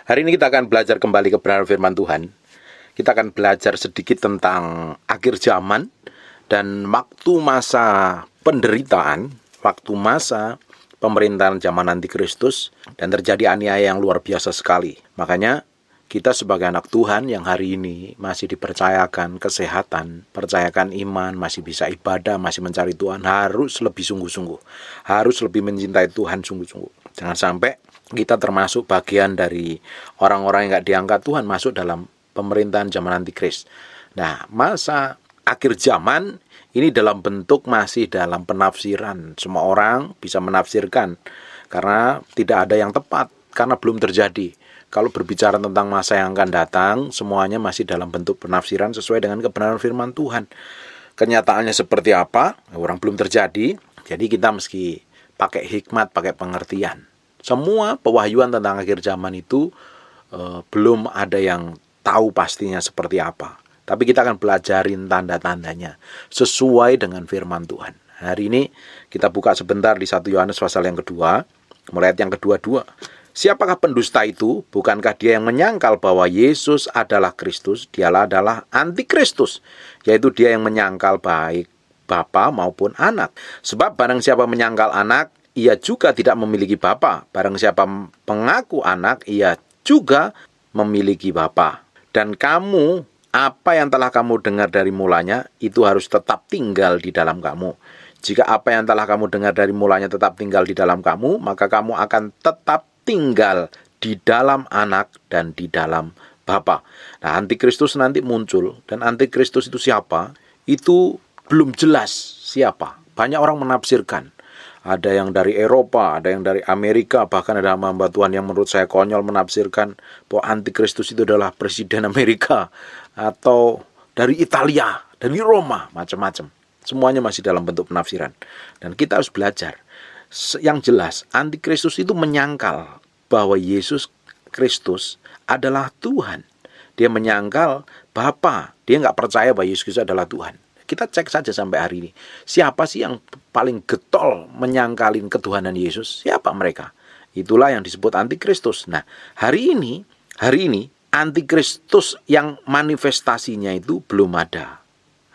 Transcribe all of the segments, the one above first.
Hari ini kita akan belajar kembali kebenaran firman Tuhan. Kita akan belajar sedikit tentang akhir zaman dan waktu masa penderitaan, waktu masa pemerintahan zaman antikristus, dan terjadi aniaya yang luar biasa sekali. Makanya kita sebagai anak Tuhan yang hari ini masih dipercayakan kesehatan, percayakan iman, masih bisa ibadah, masih mencari Tuhan, harus lebih sungguh-sungguh, harus lebih mencintai Tuhan sungguh-sungguh. Jangan sampai kita termasuk bagian dari orang-orang yang gak diangkat Tuhan masuk dalam pemerintahan zaman antikris. Nah, masa akhir zaman ini dalam bentuk masih dalam penafsiran. Semua orang bisa menafsirkan karena tidak ada yang tepat, karena belum terjadi. Kalau berbicara tentang masa yang akan datang, semuanya masih dalam bentuk penafsiran sesuai dengan kebenaran firman Tuhan. Kenyataannya seperti apa? Orang belum terjadi. Jadi kita mesti pakai hikmat, pakai pengertian. Semua pewahyuan tentang akhir zaman itu belum ada yang tahu pastinya seperti apa. Tapi kita akan belajarin tanda-tandanya sesuai dengan firman Tuhan. Hari ini kita buka sebentar di 1 Yohanes pasal yang kedua, mulai ayat yang kedua. Siapakah pendusta itu? Bukankah dia yang menyangkal bahwa Yesus adalah Kristus? Dialah adalah antikristus, yaitu dia yang menyangkal baik Bapa maupun anak. Sebab barang siapa menyangkal anak, ia juga tidak memiliki Bapa. Barang siapa mengaku anak, ia juga memiliki Bapa. Dan kamu, apa yang telah kamu dengar dari mulanya, itu harus tetap tinggal di dalam kamu. Jika apa yang telah kamu dengar dari mulanya tetap tinggal di dalam kamu, maka kamu akan tetap tinggal di dalam anak dan di dalam Bapa. Nah, antikristus nanti muncul. Dan antikristus itu siapa? Itu belum jelas siapa. Banyak orang menafsirkan. Ada yang dari Eropa, ada yang dari Amerika, bahkan ada hamba Tuhan yang menurut saya konyol menafsirkan bahwa antikristus itu adalah presiden Amerika, atau dari Italia, dari Roma, macam-macam. Semuanya masih dalam bentuk penafsiran. Dan kita harus belajar. Yang jelas, antikristus itu menyangkal bahwa Yesus Kristus adalah Tuhan. Dia menyangkal Bapa. Dia nggak percaya bahwa Yesus Kristus adalah Tuhan. Kita cek saja sampai hari ini. Siapa sih yang paling getol menyangkalin ketuhanan Yesus? Siapa mereka? Itulah yang disebut antikristus. Nah, hari ini antikristus yang manifestasinya itu belum ada.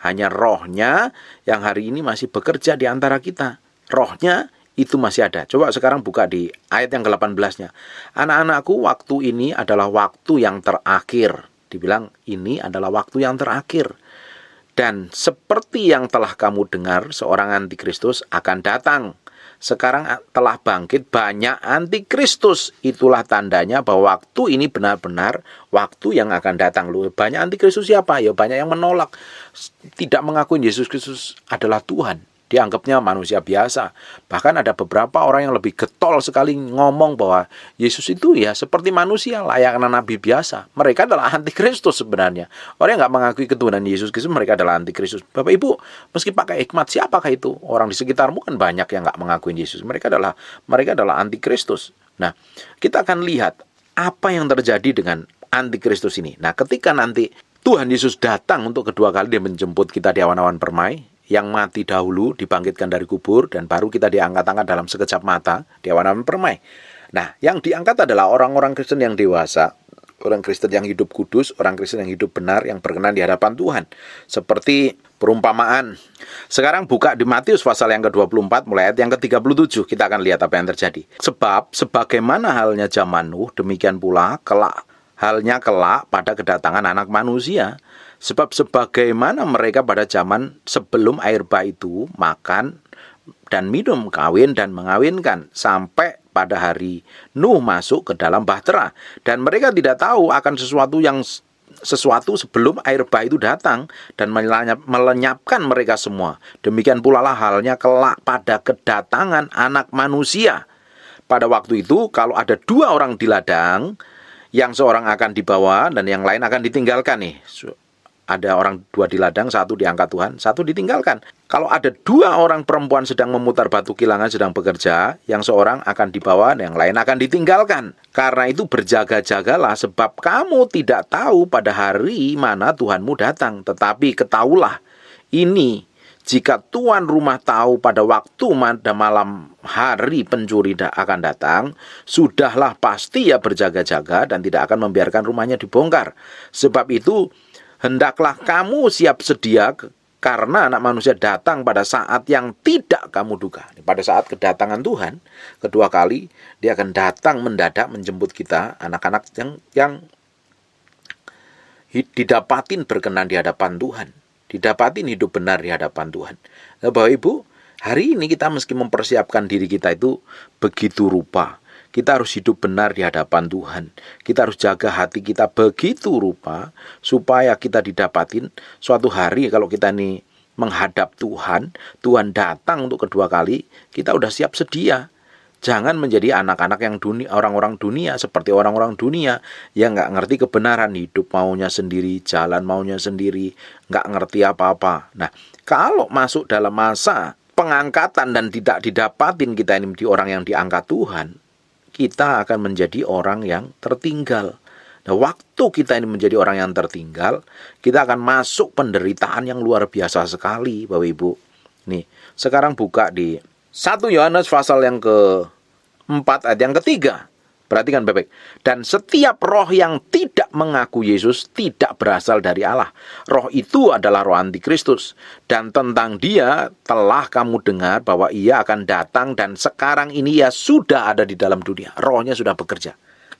Hanya rohnya yang hari ini masih bekerja di antara kita. Rohnya itu masih ada. Coba sekarang buka di ayat yang ke-18-nya. Anak-anakku, waktu ini adalah waktu yang terakhir. Dibilang ini adalah waktu yang terakhir. Dan seperti yang telah kamu dengar, seorang antikristus akan datang. Sekarang telah bangkit banyak antikristus. Itulah tandanya bahwa waktu ini benar-benar waktu yang akan datang. Banyak antikristus siapa? Ya banyak yang menolak, tidak mengakui Yesus Kristus adalah Tuhan. Dianggapnya manusia biasa. Bahkan ada beberapa orang yang lebih getol sekali ngomong bahwa Yesus itu ya seperti manusia, layaknya nabi biasa. Mereka adalah antikristus sebenarnya. Orang yang nggak mengakui ketuhanan Yesus Kristus, mereka adalah antikristus. Bapak Ibu, meski pakai hikmat, siapakah itu? Orang di sekitarmu kan banyak yang nggak mengakui Yesus. Mereka adalah antikristus. Nah, kita akan lihat apa yang terjadi dengan antikristus ini. Nah, ketika nanti Tuhan Yesus datang untuk kedua kali, dia menjemput kita di awan-awan permai. Yang mati dahulu dibangkitkan dari kubur, dan baru kita diangkat-angkat dalam sekejap mata di awan-awan permai. Nah, yang diangkat adalah orang-orang Kristen yang dewasa, orang Kristen yang hidup kudus, orang Kristen yang hidup benar, yang berkenan di hadapan Tuhan. Seperti perumpamaan. Sekarang buka di Matius pasal yang ke-24 mulai ayat yang ke-37. Kita akan lihat apa yang terjadi. Sebab sebagaimana halnya zaman Nuh, demikian pula halnya kelak pada kedatangan Anak Manusia. Sebab sebagaimana mereka pada zaman sebelum air bah itu makan dan minum, kawin dan mengawinkan, sampai pada hari Nuh masuk ke dalam bahtera. Dan mereka tidak tahu akan sesuatu sebelum air bah itu datang dan melenyapkan mereka semua. Demikian pula lah halnya kelak pada kedatangan Anak Manusia. Pada waktu itu kalau ada 2 orang di ladang, yang seorang akan dibawa dan yang lain akan ditinggalkan nih. Ada orang 2 di ladang, 1 diangkat Tuhan, 1 ditinggalkan. Kalau ada 2 orang perempuan sedang memutar batu kilangan sedang bekerja, yang seorang akan dibawa dan yang lain akan ditinggalkan. Karena itu berjaga-jagalah, sebab kamu tidak tahu pada hari mana Tuhanmu datang. Tetapi ketahuilah ini, Jika tuan rumah tahu pada waktu pada malam hari pencuri akan datang, sudahlah pasti ia berjaga-jaga dan tidak akan membiarkan rumahnya dibongkar. Sebab itu, hendaklah kamu siap sedia karena Anak Manusia datang pada saat yang tidak kamu duga. Pada saat kedatangan Tuhan, kedua kali dia akan datang mendadak menjemput kita, anak-anak yang didapatin berkenan di hadapan Tuhan. Didapatin hidup benar di hadapan Tuhan. Nah, Bapak Ibu, hari ini kita meski mempersiapkan diri kita itu begitu rupa. Kita harus hidup benar di hadapan Tuhan. Kita harus jaga hati kita begitu rupa supaya kita didapatin suatu hari kalau kita ini menghadap Tuhan, Tuhan datang untuk kedua kali, kita udah siap sedia. Jangan menjadi anak-anak yang orang-orang dunia, seperti orang-orang dunia yang nggak ngerti kebenaran, hidup maunya sendiri, jalan maunya sendiri, nggak ngerti apa-apa. Nah, kalau masuk dalam masa pengangkatan dan tidak didapatin kita ini di orang yang diangkat Tuhan, kita akan menjadi orang yang tertinggal. Nah, waktu kita ini menjadi orang yang tertinggal, kita akan masuk penderitaan yang luar biasa sekali, Bapak Ibu. Nih, sekarang buka di 1 Yohanes pasal yang ke-4 ayat yang ke-3. Perhatikan baik-baik. Dan setiap roh yang tidak mengaku Yesus tidak berasal dari Allah. Roh itu adalah roh antikristus. Dan tentang dia telah kamu dengar bahwa ia akan datang dan sekarang ini ia sudah ada di dalam dunia. Rohnya sudah bekerja.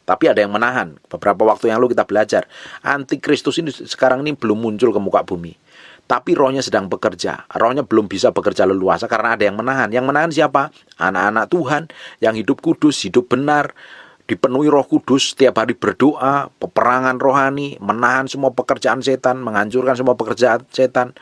Tapi ada yang menahan. Beberapa waktu yang lalu kita belajar. Antikristus ini sekarang ini belum muncul ke muka bumi. Tapi rohnya sedang bekerja. Rohnya belum bisa bekerja leluasa karena ada yang menahan. Yang menahan siapa? Anak-anak Tuhan yang hidup kudus, hidup benar, dipenuhi Roh Kudus, setiap hari berdoa, peperangan rohani, menahan semua pekerjaan setan, menghancurkan semua pekerjaan setan.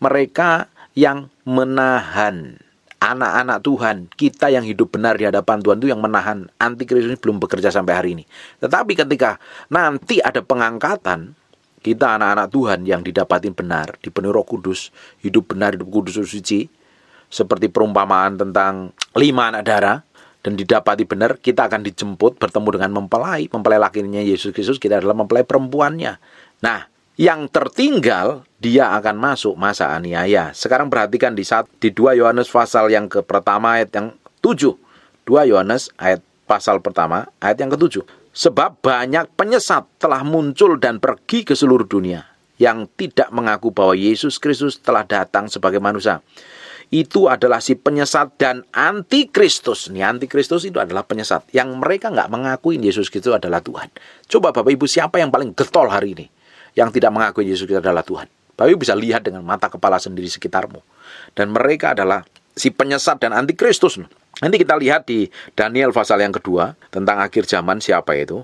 Mereka yang menahan anak-anak Tuhan, kita yang hidup benar di hadapan Tuhan itu yang menahan. Antikristus belum bekerja sampai hari ini. Tetapi ketika nanti ada pengangkatan, kita anak-anak Tuhan yang didapatin benar, dipenuhi Roh Kudus, hidup benar, hidup kudus suci, seperti perumpamaan tentang 5 anak darah, dan didapati benar, kita akan dijemput bertemu dengan mempelai lakinya Yesus Kristus, kita adalah mempelai perempuannya. Nah, yang tertinggal, dia akan masuk masa aniaya. Sekarang perhatikan di 2 Yohanes pasal yang pertama ayat yang 7. 2 Yohanes ayat pasal pertama ayat yang ke-7. Sebab banyak penyesat telah muncul dan pergi ke seluruh dunia yang tidak mengaku bahwa Yesus Kristus telah datang sebagai manusia. Itu adalah si penyesat dan antikristus. Nih, antikristus itu adalah penyesat yang mereka nggak mengakui Yesus Kristus adalah Tuhan. Coba Bapak Ibu, siapa yang paling getol hari ini yang tidak mengakui Yesus Kristus adalah Tuhan? Bapak Ibu bisa lihat dengan mata kepala sendiri sekitarmu. Dan mereka adalah si penyesat dan antikristus. Nanti kita lihat di Daniel pasal yang kedua tentang akhir zaman siapa itu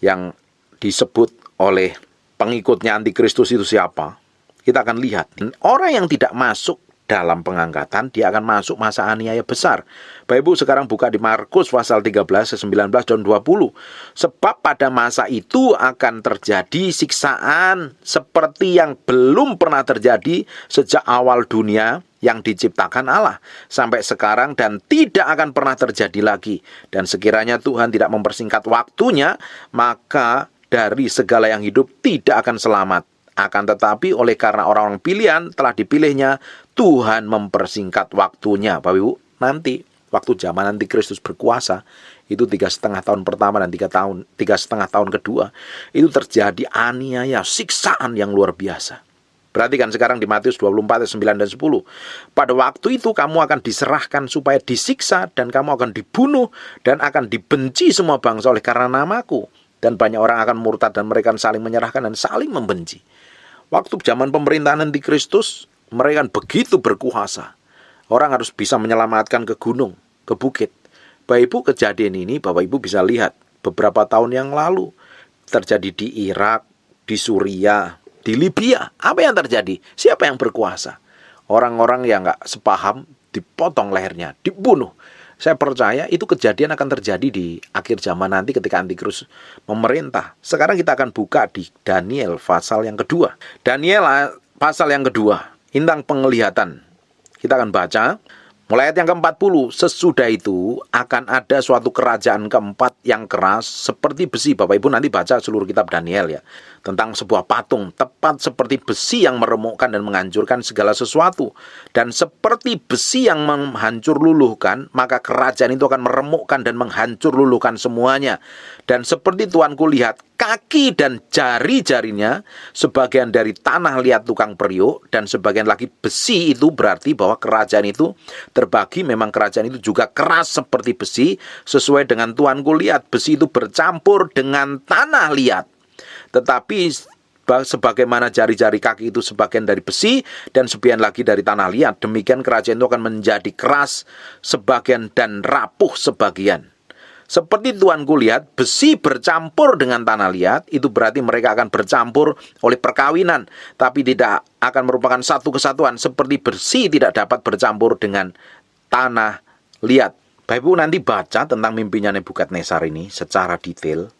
yang disebut oleh pengikutnya antikristus itu siapa. Kita akan lihat orang yang tidak masuk dalam pengangkatan, dia akan masuk masa aniaya besar. Bapak Ibu sekarang buka di Markus pasal 13, 19 dan 20. Sebab pada masa itu akan terjadi siksaan seperti yang belum pernah terjadi sejak awal dunia yang diciptakan Allah sampai sekarang dan tidak akan pernah terjadi lagi. Dan sekiranya Tuhan tidak mempersingkat waktunya, maka dari segala yang hidup tidak akan selamat. Akan tetapi oleh karena orang-orang pilihan telah dipilihnya, Tuhan mempersingkat waktunya. Bapak Ibu, nanti waktu zaman antikristus berkuasa, itu 3,5 tahun pertama dan 3,5 tahun kedua, itu terjadi aniaya, siksaan yang luar biasa. Perhatikan sekarang di Matius 24, 9 dan 10. Pada waktu itu kamu akan diserahkan supaya disiksa dan kamu akan dibunuh dan akan dibenci semua bangsa oleh karena namaku. Dan banyak orang akan murtad dan mereka saling menyerahkan dan saling membenci. Waktu zaman pemerintahan antikristus, mereka begitu berkuasa. Orang harus bisa menyelamatkan ke gunung, ke bukit. Bapak Ibu, kejadian ini Bapak Ibu bisa lihat beberapa tahun yang lalu terjadi di Irak, di Suriah, di Libya. Apa yang terjadi? Siapa yang berkuasa? Orang-orang yang gak sepaham dipotong lehernya, dibunuh. Saya percaya itu kejadian akan terjadi di akhir zaman nanti ketika antikristus memerintah. Sekarang kita akan buka di Daniel pasal yang kedua. Daniel pasal yang kedua, tentang penglihatan. Kita akan baca Mulai ayat yang ke-40, sesudah itu akan ada suatu kerajaan keempat yang keras seperti besi. Bapak Ibu nanti baca seluruh kitab Daniel ya. Tentang sebuah patung, tepat seperti besi yang meremukkan dan menghancurkan segala sesuatu. Dan seperti besi yang menghancur luluhkan, maka kerajaan itu akan meremukkan dan menghancur luluhkan semuanya. Dan seperti Tuanku lihat, kaki dan jari-jarinya sebagian dari tanah liat tukang periuk, dan sebagian lagi besi. Itu berarti bahwa kerajaan itu terbagi. Memang kerajaan itu juga keras seperti besi. Sesuai dengan Tuanku lihat, besi itu bercampur dengan tanah liat. Tetapi sebagaimana jari-jari kaki itu sebagian dari besi dan sebagian lagi dari tanah liat, demikian kerajaan itu akan menjadi keras sebagian dan rapuh sebagian. Seperti Tuanku lihat, besi bercampur dengan tanah liat, itu berarti mereka akan bercampur oleh perkawinan, tapi tidak akan merupakan satu kesatuan. Seperti besi tidak dapat bercampur dengan tanah liat. Bapak Ibu nanti baca tentang mimpinya Nebukadnezar ini secara detail.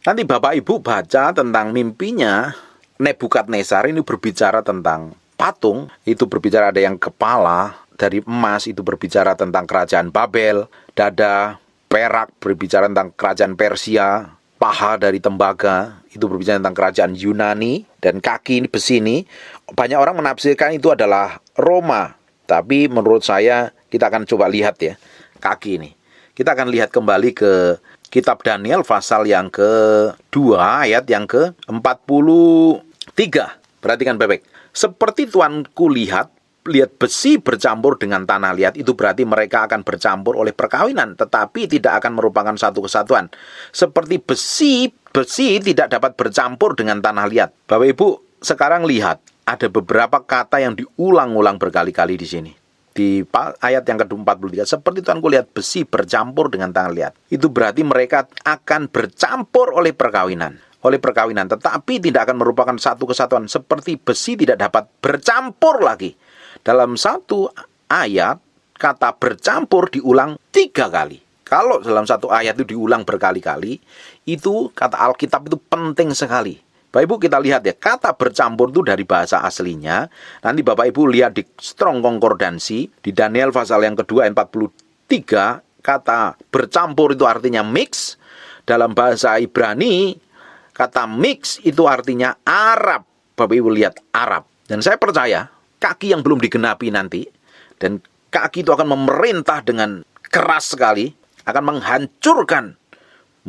Nanti Bapak Ibu baca tentang mimpinya Nebukadnezar ini berbicara tentang patung. Itu berbicara ada yang kepala dari emas, itu berbicara tentang kerajaan Babel. Dada perak berbicara tentang kerajaan Persia. Paha dari tembaga itu berbicara tentang kerajaan Yunani. Dan kaki ini besi ini, banyak orang menafsirkan itu adalah Roma. Tapi menurut saya kita akan coba lihat ya kaki ini. Kita akan lihat kembali ke kitab Daniel pasal yang ke-2 ayat yang ke-43. Perhatikan baik-baik. Seperti Tuanku lihat besi bercampur dengan tanah liat, itu berarti mereka akan bercampur oleh perkawinan, tetapi tidak akan merupakan satu kesatuan. Seperti besi tidak dapat bercampur dengan tanah liat. Bapak Ibu sekarang lihat, ada beberapa kata yang diulang-ulang berkali-kali di sini. Di ayat yang ke-43, seperti Tuanku lihat besi bercampur dengan tanah liat. Itu berarti mereka akan bercampur oleh perkawinan. Tetapi tidak akan merupakan satu kesatuan. Seperti besi tidak dapat bercampur lagi. Dalam satu ayat, kata bercampur diulang 3 kali. Kalau dalam satu ayat itu diulang berkali-kali, itu kata Alkitab itu penting sekali. Bapak Ibu kita lihat ya, kata bercampur itu dari bahasa aslinya. Nanti Bapak Ibu lihat di Strong Concordance, di Daniel pasal yang kedua ayat 43, kata bercampur itu artinya mix. Dalam bahasa Ibrani, kata mix itu artinya Arab. Bapak Ibu lihat Arab. Dan saya percaya, kaki yang belum digenapi nanti, dan kaki itu akan memerintah dengan keras sekali, akan menghancurkan,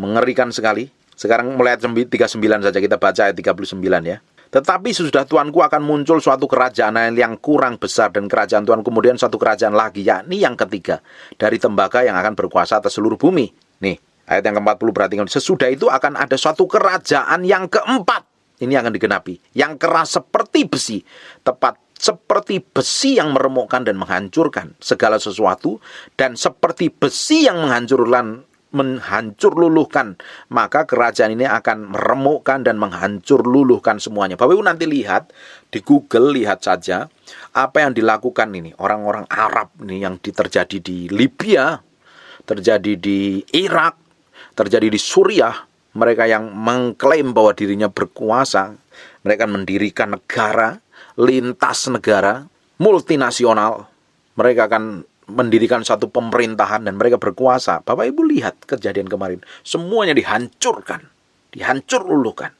mengerikan sekali. Sekarang mulai ayat 39 saja, kita baca ayat 39 ya. Tetapi sesudah Tuanku akan muncul suatu kerajaan yang kurang besar, dan kerajaan Tuhan kemudian suatu kerajaan lagi, yakni yang ketiga, dari tembaga yang akan berkuasa atas seluruh bumi. Nih, ayat yang ke-40 perhatikan. Sesudah itu akan ada suatu kerajaan yang keempat. Ini akan digenapi. Yang keras seperti besi, tepat seperti besi yang meremukkan dan menghancurkan segala sesuatu, dan seperti besi yang menghancur luluhkan, maka kerajaan ini akan meremukkan dan menghancur luluhkan semuanya. Bapak Ibu nanti lihat di Google, lihat saja apa yang dilakukan ini orang-orang Arab ini, yang terjadi di Libya, terjadi di Irak, terjadi di Suriah. Mereka yang mengklaim bahwa dirinya berkuasa, mereka mendirikan negara, lintas negara, multinasional. Mereka akan mendirikan satu pemerintahan dan mereka berkuasa. Bapak Ibu lihat kejadian kemarin, semuanya dihancurkan, dihancur luluhkan.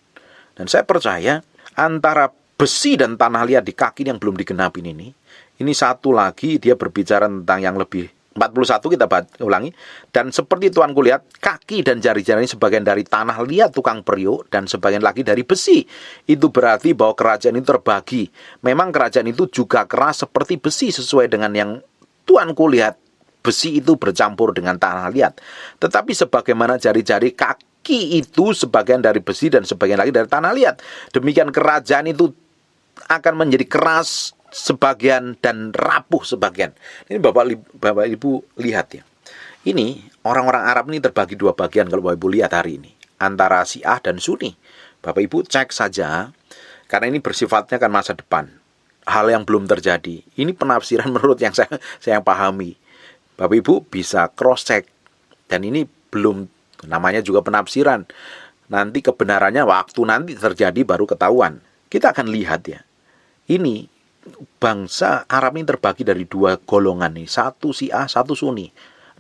Dan saya percaya antara besi dan tanah liat di kaki yang belum digenapin ini satu lagi dia berbicara tentang yang lebih. 41 kita ulangi. Dan seperti Tuanku lihat, kaki dan jari-jari sebagian dari tanah liat tukang periuk, dan sebagian lagi dari besi. Itu berarti bahwa kerajaan itu terbagi. Memang kerajaan itu juga keras seperti besi, sesuai dengan yang Tuanku lihat, besi itu bercampur dengan tanah liat. Tetapi sebagaimana jari-jari kaki itu sebagian dari besi dan sebagian lagi dari tanah liat. Demikian kerajaan itu akan menjadi keras sebagian dan rapuh sebagian. Ini Bapak Ibu lihat ya. Ini orang-orang Arab ini terbagi 2 bagian kalau Bapak Ibu lihat hari ini. Antara Syiah dan Sunni. Bapak Ibu cek saja, karena ini bersifatnya kan masa depan. Hal yang belum terjadi. Ini penafsiran menurut yang saya pahami. Bapak Ibu bisa cross check. Dan ini belum, namanya juga penafsiran. Nanti kebenarannya waktu nanti terjadi baru ketahuan. Kita akan lihat ya. Ini bangsa Arab ini terbagi dari dua golongan nih. Satu Syiah, satu Sunni.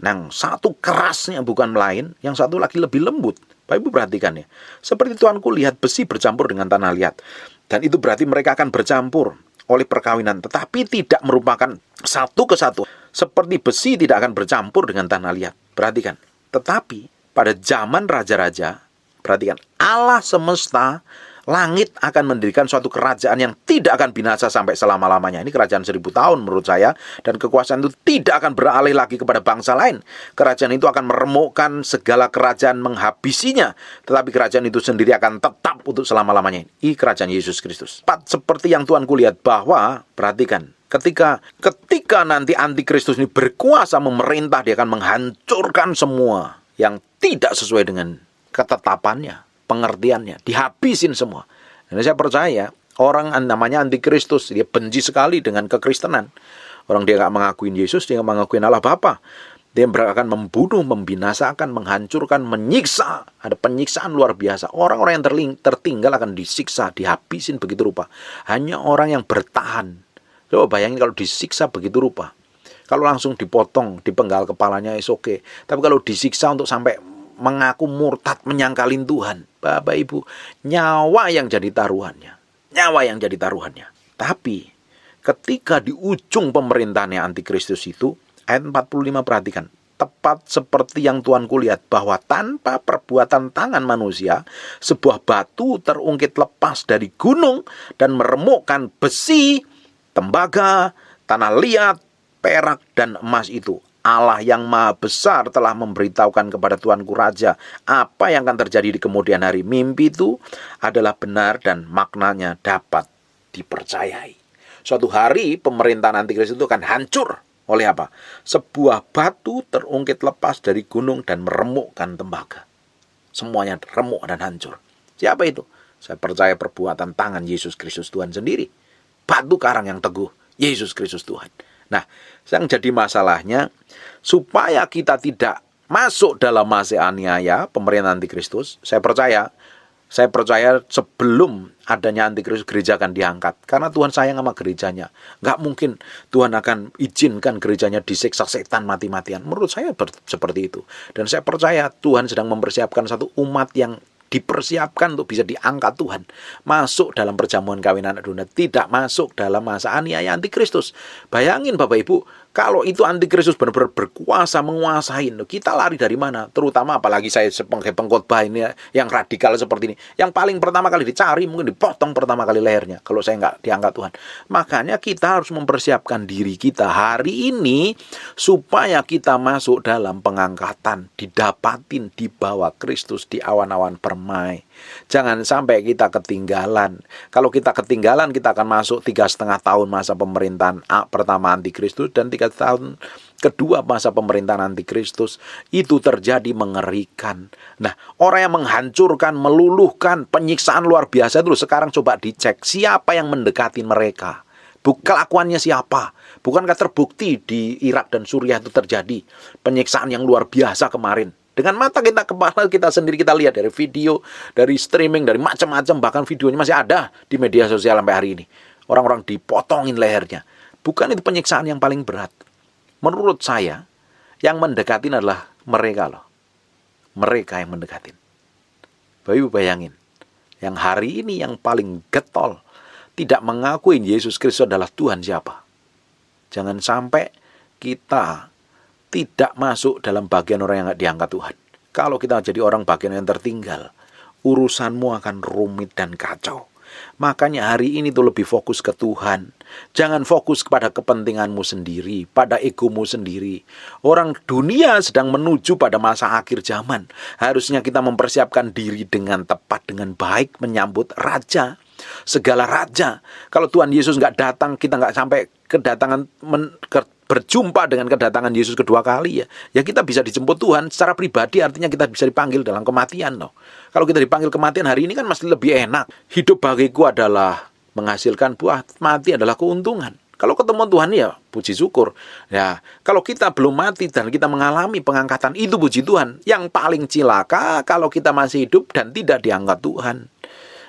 Nah, satu kerasnya bukan lain, yang satu lagi lebih lembut. Bapak Ibu perhatikan ya. Seperti Tuanku lihat besi bercampur dengan tanah liat. Dan itu berarti mereka akan bercampur oleh perkawinan. Tetapi tidak merupakan satu kesatuan. Seperti besi tidak akan bercampur dengan tanah liat. Perhatikan. Tetapi pada zaman raja-raja, perhatikan, Allah semesta langit akan mendirikan suatu kerajaan yang tidak akan binasa sampai selama-lamanya. Ini kerajaan 1000 tahun menurut saya. Dan kekuasaan itu tidak akan beralih lagi kepada bangsa lain. Kerajaan itu akan meremukkan segala kerajaan, menghabisinya. Tetapi kerajaan itu sendiri akan tetap untuk selama-lamanya. Ini kerajaan Yesus Kristus. Seperti yang Tuhan kulihat bahwa, perhatikan, ketika nanti antikristus ini berkuasa memerintah, dia akan menghancurkan semua yang tidak sesuai dengan ketetapannya, pengertiannya, dihabisin semua. Dan saya percaya orang namanya antikristus, dia benci sekali dengan kekristenan. Orang dia nggak mengakuin Yesus, dia nggak mengakuin Allah Bapa. Dia akan membunuh, membinasakan, menghancurkan, menyiksa. Ada penyiksaan luar biasa. Orang-orang yang tertinggal akan disiksa, dihabisin begitu rupa. Hanya orang yang bertahan. Coba bayangin kalau disiksa begitu rupa. Kalau langsung dipotong, dipenggal kepalanya, is okay. Tapi kalau disiksa untuk sampai mengaku murtad, menyangkalin Tuhan, Bapak Ibu, nyawa yang jadi taruhannya. Nyawa yang jadi taruhannya. Tapi ketika di ujung pemerintahannya antikristus itu, ayat 45 perhatikan, tepat seperti yang Tuanku lihat bahwa tanpa perbuatan tangan manusia, sebuah batu terungkit lepas dari gunung dan meremukkan besi, tembaga, tanah liat, perak dan emas itu. Allah yang maha besar telah memberitahukan kepada Tuanku Raja apa yang akan terjadi di kemudian hari. Mimpi itu adalah benar dan maknanya dapat dipercayai. Suatu hari pemerintahan antikristus itu akan hancur oleh apa? Sebuah batu terungkit lepas dari gunung dan meremukkan tembaga. Semuanya remuk dan hancur. Siapa itu? Saya percaya perbuatan tangan Yesus Kristus Tuhan sendiri. Batu karang yang teguh, Yesus Kristus Tuhan. Nah, yang jadi masalahnya, supaya kita tidak masuk dalam masa aniaya pemerintahan antikristus, saya percaya sebelum adanya antikristus, gereja akan diangkat. Karena Tuhan sayang sama gerejanya. Nggak mungkin Tuhan akan izinkan gerejanya disiksa setan mati-matian. Menurut saya seperti itu. Dan saya percaya Tuhan sedang mempersiapkan satu umat yang dipersiapkan untuk bisa diangkat Tuhan, masuk dalam perjamuan kawin anak domba, tidak masuk dalam masa aniaya antikristus. Bayangin Bapak Ibu, kalau itu antikristus benar-benar berkuasa, menguasai, kita lari dari mana? Terutama apalagi saya sebagai pengkhotbah ini yang radikal seperti ini, yang paling pertama kali dicari mungkin dipotong pertama kali lehernya kalau saya nggak diangkat Tuhan. Makanya kita harus mempersiapkan diri kita hari ini supaya kita masuk dalam pengangkatan, didapatin, dibawa Kristus di awan-awan permai. Jangan sampai kita ketinggalan. Kalau kita ketinggalan, kita akan masuk 3,5 tahun masa pemerintahan pertama antikristus dan 3 tahun kedua masa pemerintahan antikristus. Itu terjadi mengerikan. Nah, orang yang menghancurkan, meluluhkan, penyiksaan luar biasa itu sekarang coba dicek siapa yang mendekati mereka. Kelakuannya siapa? Bukankah terbukti di Irak dan Suriah itu terjadi penyiksaan yang luar biasa kemarin? Dengan mata kita, kepala kita sendiri kita lihat dari video, dari streaming, dari macam-macam, bahkan videonya masih ada di media sosial sampai hari ini. Orang-orang dipotongin lehernya. Bukan itu penyiksaan yang paling berat. Menurut saya, yang mendekatin adalah mereka loh. Mereka yang mendekatin. Bapak Ibu bayangin, yang hari ini yang paling getol, tidak mengakuin Yesus Kristus adalah Tuhan siapa. Jangan sampai kita tidak masuk dalam bagian orang yang tidak diangkat Tuhan. Kalau kita jadi orang bagian yang tertinggal, urusanmu akan rumit dan kacau. Makanya hari ini tuh lebih fokus ke Tuhan. Jangan fokus kepada kepentinganmu sendiri, pada egomu sendiri. Orang dunia sedang menuju pada masa akhir zaman. Harusnya kita mempersiapkan diri dengan tepat, dengan baik menyambut Raja. Segala Raja. Kalau Tuhan Yesus nggak datang, kita nggak sampai kedatangan berjumpa dengan kedatangan Yesus kedua kali ya kita bisa dijemput Tuhan secara pribadi, artinya kita bisa dipanggil dalam kematian loh. Kalau kita dipanggil kematian hari ini kan masih lebih enak. Hidup bagiku adalah menghasilkan buah, mati adalah keuntungan. Kalau ketemu Tuhan ya puji syukur. Ya, kalau kita belum mati dan kita mengalami pengangkatan, itu puji Tuhan. Yang paling cilaka kalau kita masih hidup dan tidak diangkat Tuhan.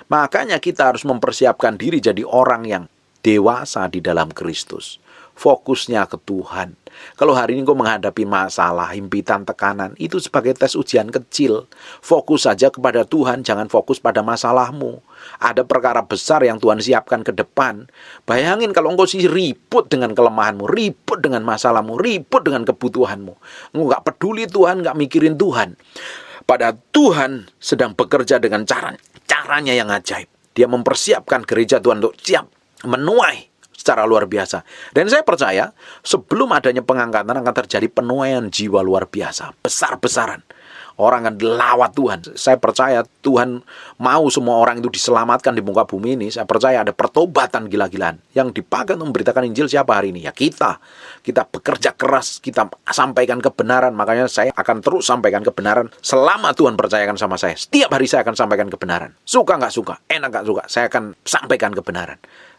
Makanya kita harus mempersiapkan diri jadi orang yang dewasa di dalam Kristus. Fokusnya ke Tuhan. Kalau hari ini kau menghadapi masalah, himpitan, tekanan, itu sebagai tes ujian kecil. Fokus saja kepada Tuhan, jangan fokus pada masalahmu. Ada perkara besar yang Tuhan siapkan ke depan. Bayangin kalau engkau sih ribut dengan kelemahanmu, ribut dengan masalahmu, ribut dengan kebutuhanmu. Engkau gak peduli Tuhan, gak mikirin Tuhan. Padahal Tuhan sedang bekerja dengan caranya yang ajaib. Dia mempersiapkan gereja Tuhan untuk siap menuai secara luar biasa. Dan saya percaya sebelum adanya pengangkatan akan terjadi penuaian jiwa luar biasa, besar-besaran. Orang akan lawat Tuhan. Saya percaya Tuhan mau semua orang itu diselamatkan di muka bumi ini. Saya percaya ada pertobatan gila-gilaan. Yang dipakai untuk memberitakan Injil siapa hari ini? Ya kita. Kita bekerja keras, kita sampaikan kebenaran. Makanya saya akan terus sampaikan kebenaran selama Tuhan percayakan sama saya. Setiap hari saya akan sampaikan kebenaran. Suka nggak suka, enak nggak suka, saya akan sampaikan kebenaran.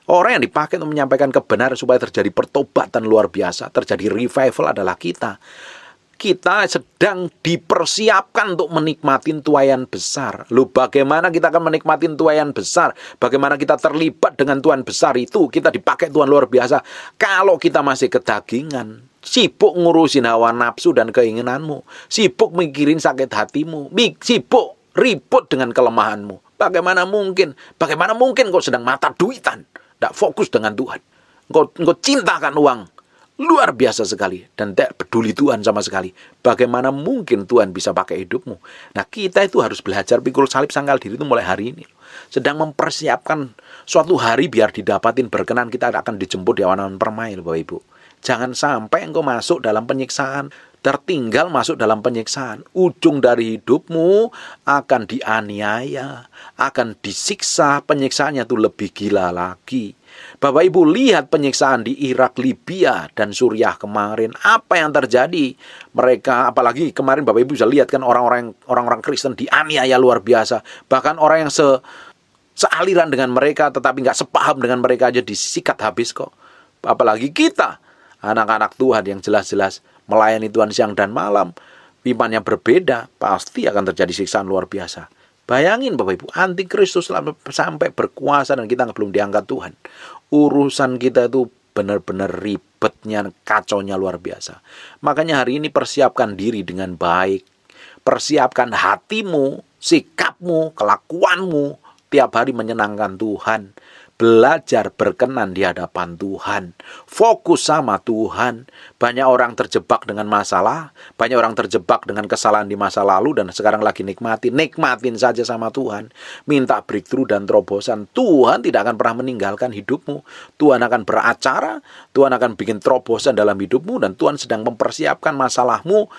Orang yang dipakai untuk menyampaikan kebenaran supaya terjadi pertobatan luar biasa, terjadi revival adalah kita. Kita sedang dipersiapkan untuk menikmati tuaian besar. Loh, bagaimana kita akan menikmati tuaian besar? Bagaimana kita terlibat dengan Tuhan besar itu? Kita dipakai Tuhan luar biasa. Kalau kita masih kedagingan, sibuk ngurusin hawa nafsu dan keinginanmu, sibuk mikirin sakit hatimu, sibuk ribut dengan kelemahanmu. Bagaimana mungkin? Bagaimana mungkin kau sedang mata duitan? Tidak fokus dengan Tuhan. Engkau cintakan uang. Luar biasa sekali. Dan tidak peduli Tuhan sama sekali. Bagaimana mungkin Tuhan bisa pakai hidupmu? Nah, kita itu harus belajar pikul salib sangkal diri itu mulai hari ini. Sedang mempersiapkan suatu hari biar didapatin berkenan. Kita akan dijemput di awan-awan permai, Bapak Ibu. Jangan sampai engkau masuk dalam penyiksaan. Tertinggal masuk dalam penyiksaan. Ujung dari hidupmu akan dianiaya. Akan disiksa. Penyiksaannya itu lebih gila lagi. Bapak Ibu lihat penyiksaan di Irak, Libya, dan Suriah kemarin. Apa yang terjadi? Mereka, apalagi kemarin Bapak Ibu bisa lihat kan orang-orang Kristen dianiaya luar biasa. Bahkan orang yang sealiran dengan mereka tetapi nggak sepaham dengan mereka aja disikat habis kok. Apalagi kita, anak-anak Tuhan yang jelas-jelas melayani Tuhan siang dan malam. Imannya berbeda, pasti akan terjadi siksaan luar biasa. Bayangin Bapak Ibu, antikristus sampai berkuasa dan kita belum diangkat Tuhan. Urusan kita itu benar-benar ribetnya, kacaunya luar biasa. Makanya hari ini persiapkan diri dengan baik. Persiapkan hatimu, sikapmu, kelakuanmu. Tiap hari menyenangkan Tuhan. Belajar berkenan di hadapan Tuhan. Fokus sama Tuhan. Banyak orang terjebak dengan masalah. Banyak orang terjebak dengan kesalahan di masa lalu. Dan sekarang lagi nikmatin saja sama Tuhan. Minta breakthrough dan terobosan. Tuhan tidak akan pernah meninggalkan hidupmu. Tuhan akan beracara. Tuhan akan bikin terobosan dalam hidupmu. Dan Tuhan sedang mempersiapkan masalahmu.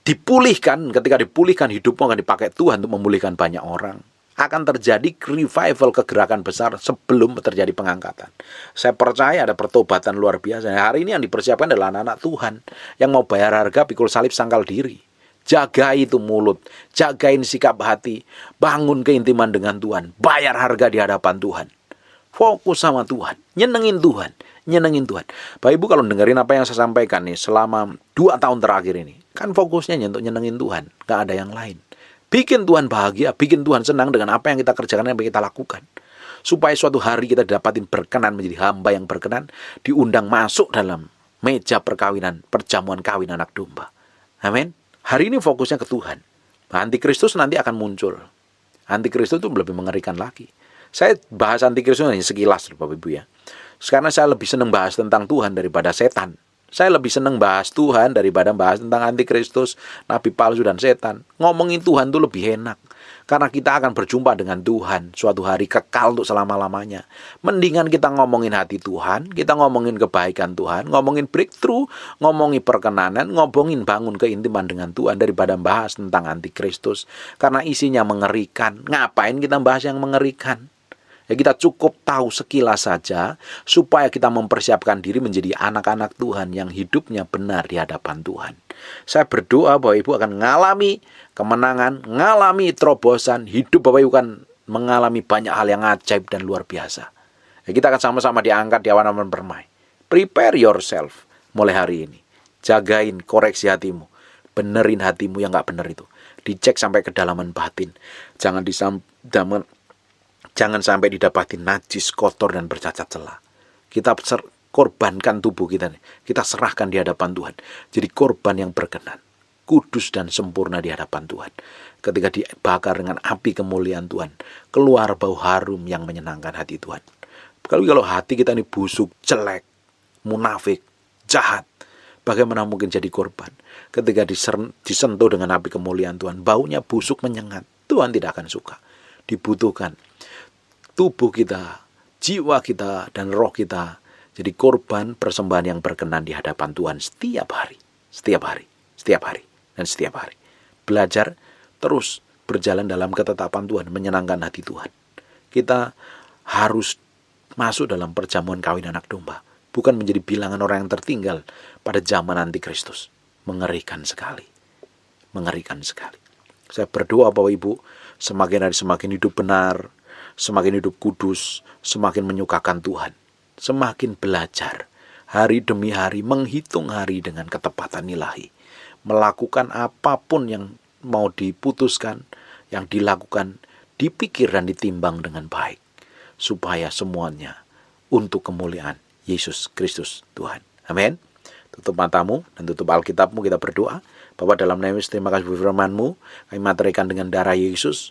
Dipulihkan. Ketika dipulihkan, hidupmu akan dipakai Tuhan untuk memulihkan banyak orang. Akan terjadi revival, kegerakan besar sebelum terjadi pengangkatan. Saya percaya ada pertobatan luar biasa. Hari ini yang dipersiapkan adalah anak-anak Tuhan yang mau bayar harga pikul salib sangkal diri. Jaga itu mulut, jagain sikap hati, bangun keintiman dengan Tuhan, bayar harga di hadapan Tuhan. Fokus sama Tuhan, nyenengin Tuhan. Bapak Ibu kalau dengerin apa yang saya sampaikan nih selama 2 tahun terakhir ini, kan fokusnya untuk nyenengin Tuhan, gak ada yang lain. Bikin Tuhan bahagia, bikin Tuhan senang dengan apa yang kita kerjakan, yang kita lakukan. Supaya suatu hari kita dapatin berkenan menjadi hamba yang berkenan, diundang masuk dalam meja perkawinan, perjamuan kawin anak domba. Amin. Hari ini fokusnya ke Tuhan. Antikristus nanti akan muncul. Antikristus itu lebih mengerikan lagi. Saya bahas antikristus hanya sekilas, Bapak Ibu ya. Karena saya lebih senang bahas tentang Tuhan daripada setan. Saya lebih senang bahas Tuhan daripada bahas tentang antikristus, nabi palsu dan setan. Ngomongin Tuhan itu lebih enak. Karena kita akan berjumpa dengan Tuhan suatu hari kekal untuk selama-lamanya. Mendingan kita ngomongin hati Tuhan, kita ngomongin kebaikan Tuhan, ngomongin breakthrough, ngomongin perkenanan, ngomongin bangun keintiman dengan Tuhan daripada bahas tentang antikristus. Karena isinya mengerikan. Ngapain kita bahas yang mengerikan? Ya, kita cukup tahu sekilas saja supaya kita mempersiapkan diri menjadi anak-anak Tuhan yang hidupnya benar di hadapan Tuhan. Saya berdoa bahwa Ibu akan mengalami kemenangan, mengalami terobosan, hidup Bapak Ibu akan mengalami banyak hal yang ajaib dan luar biasa. Ya, kita akan sama-sama diangkat di awan-awan permai. Prepare yourself mulai hari ini. Jagain, koreksi hatimu. Benerin hatimu yang gak bener itu. Dicek sampai kedalaman batin. Jangan sampai didapati najis, kotor, dan bercacat celah. Kita korbankan tubuh kita nih. Kita serahkan di hadapan Tuhan. Jadi korban yang berkenan, kudus dan sempurna di hadapan Tuhan. Ketika dibakar dengan api kemuliaan Tuhan, keluar bau harum yang menyenangkan hati Tuhan. Kalau hati kita ini busuk, jelek, munafik, jahat, bagaimana mungkin jadi korban? Ketika disentuh dengan api kemuliaan Tuhan, baunya busuk menyengat, Tuhan tidak akan suka. Dibutuhkan tubuh kita, jiwa kita, dan roh kita jadi korban persembahan yang berkenan di hadapan Tuhan setiap hari, setiap hari, setiap hari, dan setiap hari. Belajar terus berjalan dalam ketetapan Tuhan, menyenangkan hati Tuhan. Kita harus masuk dalam perjamuan kawin anak domba, bukan menjadi bilangan orang yang tertinggal pada zaman antikristus. Mengerikan sekali. Mengerikan sekali. Saya berdoa Bapak Ibu, semakin hari semakin hidup benar, semakin hidup kudus, semakin menyukakan Tuhan. Semakin belajar hari demi hari, menghitung hari dengan ketepatan ilahi. Melakukan apapun yang mau diputuskan, yang dilakukan, dipikir dan ditimbang dengan baik. Supaya semuanya untuk kemuliaan Yesus Kristus Tuhan. Amin. Tutup matamu dan tutup Alkitabmu, kita berdoa. Bapa, dalam nama Yesus, terima kasih firman-Mu. Kami materikan dengan darah Yesus.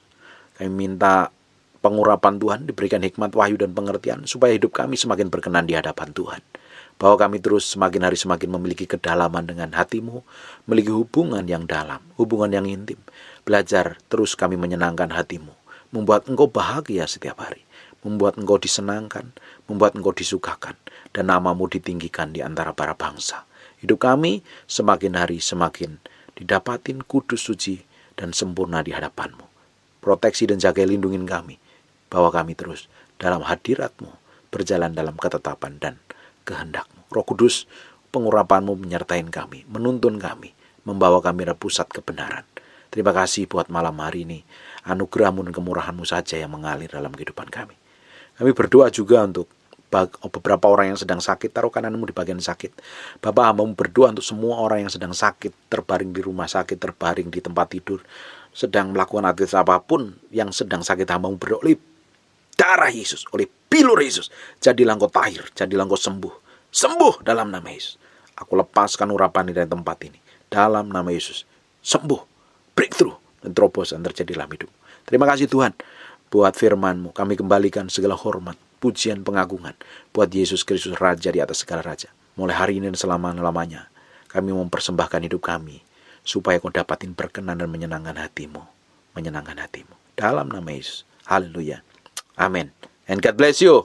Kami minta pengurapan Tuhan, diberikan hikmat, wahyu, dan pengertian, supaya hidup kami semakin berkenan di hadapan Tuhan. Bahwa kami terus semakin hari semakin memiliki kedalaman dengan hati-Mu, memiliki hubungan yang dalam, hubungan yang intim. Belajar terus kami menyenangkan hati-Mu, membuat Engkau bahagia setiap hari, membuat Engkau disenangkan, membuat Engkau disukakan, dan nama-Mu ditinggikan di antara para bangsa. Hidup kami semakin hari semakin didapatin kudus, suci, dan sempurna di hadapan-Mu. Proteksi dan jaga lindungin kami, bahwa kami terus dalam hadirat-Mu, berjalan dalam ketetapan dan kehendak-Mu. Roh Kudus, pengurapan-Mu menyertai kami, menuntun kami, membawa kami ke pusat kebenaran. Terima kasih buat malam hari ini. Anugerah-Mu dan kemurahan-Mu saja yang mengalir dalam kehidupan kami. Kami berdoa juga untuk beberapa orang yang sedang sakit. Taruh kananmu di bagian sakit. Bapak, hamba-Mu berdoa untuk semua orang yang sedang sakit, terbaring di rumah sakit, terbaring di tempat tidur, sedang melakukan aktivitas apapun yang sedang sakit. Hamba-Mu berdoa oleh darah Yesus, oleh bilur Yesus, jadilah engkau tahir, jadilah engkau sembuh. Sembuh dalam nama Yesus. Aku lepaskan urapan dari tempat ini dalam nama Yesus. Sembuh, breakthrough, dan terobosan terjadi dalam hidup. Terima kasih Tuhan buat firman-Mu. Kami kembalikan segala hormat, pujian, pengagungan buat Yesus Kristus, Raja di atas segala raja. Mulai hari ini dan selama-lamanya kami mempersembahkan hidup kami, supaya Kau dapatin berkenan dan menyenangkan hati-Mu. Menyenangkan hati-Mu dalam nama Yesus. Haleluya. Amin. And God bless you.